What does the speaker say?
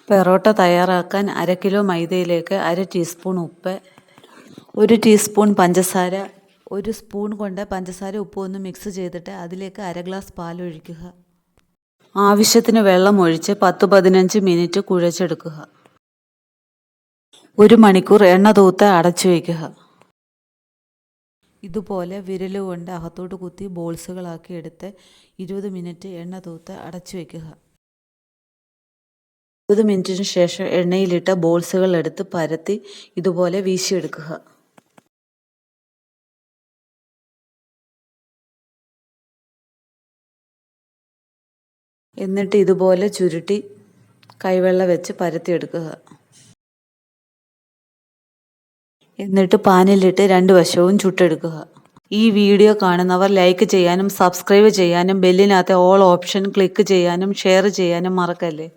പെറോട്ട തയ്യാറാക്കാൻ 1/2 kilo മൈദയിലേക്ക് 1/2 teaspoon ഉപ്പ്, 1 teaspoon പഞ്ചസാര, 1 സ്പൂൺ കൊണ്ട് പഞ്ചസാര ഉപ്പും ഒന്ന് മിക്സ് ചെയ്തിട്ട് അതിലേക്ക് 1/2 ഗ്ലാസ് പാലൊഴിക്കുക. ആവശ്യത്തിന് വെള്ളം ഒഴിച്ച് 10-15 മിനിറ്റ് കുഴച്ചെടുക്കുക. 1 മണിക്കൂർ എണ്ണ തൂത്ത് അടച്ചു വയ്ക്കുക. ഇതുപോലെ വിരലുകൊണ്ട് അകത്തോട്ട് കുത്തി ബോൾസുകളാക്കി എടുത്ത് 20 മിനിറ്റ് എണ്ണ തൂത്ത് അടച്ചു വയ്ക്കുക. 20 മിനിറ്റിന് ശേഷം എണ്ണയിലിട്ട ബോൾസുകൾ എടുത്ത് പരത്തി ഇതുപോലെ വീശിയെടുക്കുക. എന്നിട്ട് ഇതുപോലെ ചുരുട്ടി കൈവെള്ള വെച്ച് പരത്തിയെടുക്കുക. എന്നിട്ട് പാനിലിട്ട് 2 വശവും ചുട്ടെടുക്കുക. ഈ വീഡിയോ കാണുന്നവർ ലൈക്ക് ചെയ്യാനും സബ്സ്ക്രൈബ് ചെയ്യാനും ബെല്ലിനകത്തെ ഓൾ ഓപ്ഷൻ ക്ലിക്ക് ചെയ്യാനും ഷെയർ ചെയ്യാനും മറക്കല്ലേ.